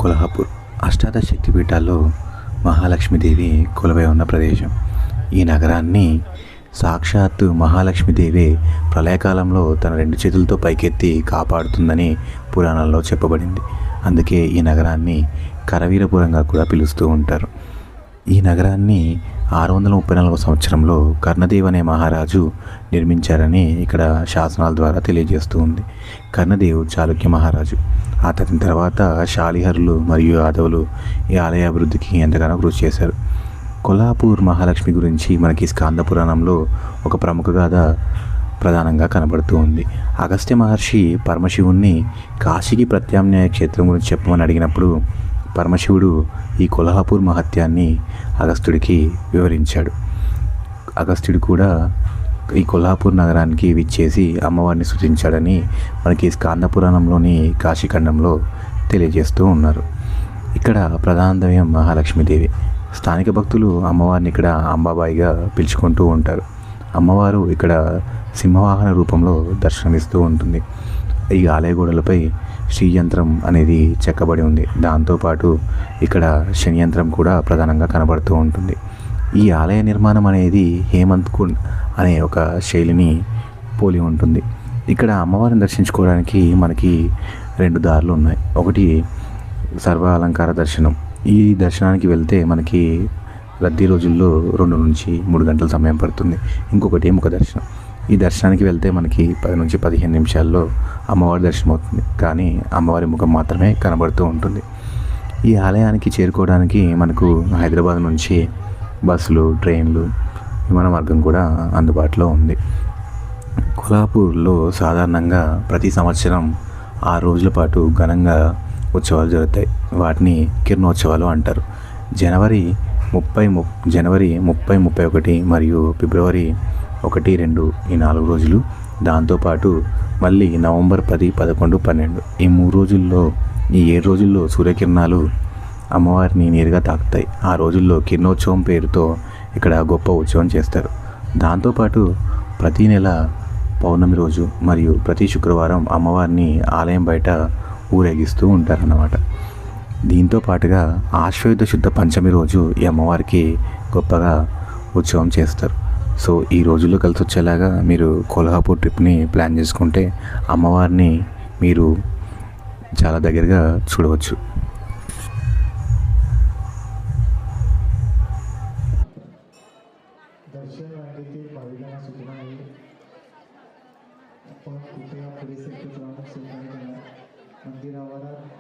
కొల్హాపూర్ అష్టాదశ శక్తిపీఠాల్లో మహాలక్ష్మీదేవి కొలువై ఉన్న ప్రదేశం. ఈ నగరాన్ని సాక్షాత్తు మహాలక్ష్మీదేవి ప్రళయకాలంలో తన 2 చేతులతో పైకెత్తి కాపాడుతుందని పురాణాల్లో చెప్పబడింది. అందుకే ఈ నగరాన్ని కరవీరపురంగా కూడా పిలుస్తూ ఉంటారు. ఈ నగరాన్ని 634 సంవత్సరంలో కర్ణదేవ్ అనే మహారాజు నిర్మించారని ఇక్కడ శాసనాల ద్వారా తెలియజేస్తూ ఉంది. కర్ణదేవ్ చాళుక్య మహారాజు. అతని తర్వాత శాలిహరులు మరియు యాదవులు ఈ ఆలయ అభివృద్ధికి ఎంతగానో కృషి చేశారు. కొల్హాపూర్ మహాలక్ష్మి గురించి మనకి స్కాంద పురాణంలో ఒక ప్రముఖ గాథ ప్రధానంగా కనబడుతూ ఉంది. అగస్త్య మహర్షి పరమశివుణ్ణి కాశీకి ప్రత్యామ్నాయ క్షేత్రం గురించి చెప్పమని అడిగినప్పుడు పరమశివుడు ఈ కొల్హాపూర్ మహత్యాన్ని అగస్త్యుడికి వివరించాడు. అగస్త్యుడు కూడా ఈ కొల్హాపూర్ నగరానికి విచ్చేసి అమ్మవారిని స్తుతించాడని మనకి స్కాంద పురాణంలోని కాశీఖండంలో తెలియజేస్తూ ఉన్నారు. ఇక్కడ ప్రధాన దైవం మహాలక్ష్మీదేవి. స్థానిక భక్తులు అమ్మవారిని ఇక్కడ అంబాబాయిగా పిలుచుకుంటూ ఉంటారు. అమ్మవారు ఇక్కడ సింహవాహన రూపంలో దర్శనమిస్తూ ఉంటుంది. ఈ ఆలయ గోడలపై శ్రీయంత్రం అనేది చెక్కబడి ఉంది. దాంతోపాటు ఇక్కడ శని యంత్రం కూడా ప్రధానంగా కనబడుతూ ఉంటుంది. ఈ ఆలయ నిర్మాణం అనేది హేమంత్ కుండ్ అనే ఒక శైలిని పోలి ఉంటుంది. ఇక్కడ అమ్మవారిని దర్శించుకోవడానికి మనకి 2 దారులు ఉన్నాయి. ఒకటి సర్వ అలంకార దర్శనం. ఈ దర్శనానికి వెళ్తే మనకి రద్దీ రోజుల్లో 2 నుంచి 3 గంటల సమయం పడుతుంది. ఇంకొకటి ముఖ దర్శనం. ఈ దర్శనానికి వెళ్తే మనకి 10 నుంచి 15 నిమిషాల్లో అమ్మవారి దర్శనం అవుతుంది. కానీ అమ్మవారి ముఖం మాత్రమే కనబడుతూ ఉంటుంది. ఈ ఆలయానికి చేరుకోవడానికి మనకు హైదరాబాద్ నుంచి బస్సులు, ట్రైన్లు, విమాన మార్గం కూడా అందుబాటులో ఉంది. కొల్హాపూర్లో సాధారణంగా ప్రతి సంవత్సరం 6 రోజుల పాటు ఘనంగా ఉత్సవాలు జరుగుతాయి. వాటిని కిరణోత్సవాలు అంటారు. జనవరి 30, 31 మరియు ఫిబ్రవరి 1, 2 ఈ 4 రోజులు. దాంతోపాటు మళ్ళీ నవంబర్ 10, 11, 12 ఈ 3 రోజుల్లో, ఈ 7 రోజుల్లో సూర్యకిరణాలు అమ్మవారిని నేరుగా తాకుతాయి. ఆ రోజుల్లో కిరణోత్సవం పేరుతో ఇక్కడ గొప్ప ఉత్సవం చేస్తారు. దాంతోపాటు ప్రతీ నెల పౌర్ణమి రోజు మరియు ప్రతి శుక్రవారం అమ్మవారిని ఆలయం బయట ఊరేగిస్తూ ఉంటారన్నమాట. దీంతో పాటుగా ఆశ్వయుధ శుద్ధ పంచమి రోజు ఈ అమ్మవారికి గొప్పగా ఉత్సవం చేస్తారు. సో ఈ రోజుల్లో కలిసి వచ్చేలాగా మీరు కొల్హాపూర్ ట్రిప్ని ప్లాన్ చేసుకుంటే అమ్మవారిని మీరు చాలా దగ్గరగా చూడవచ్చు.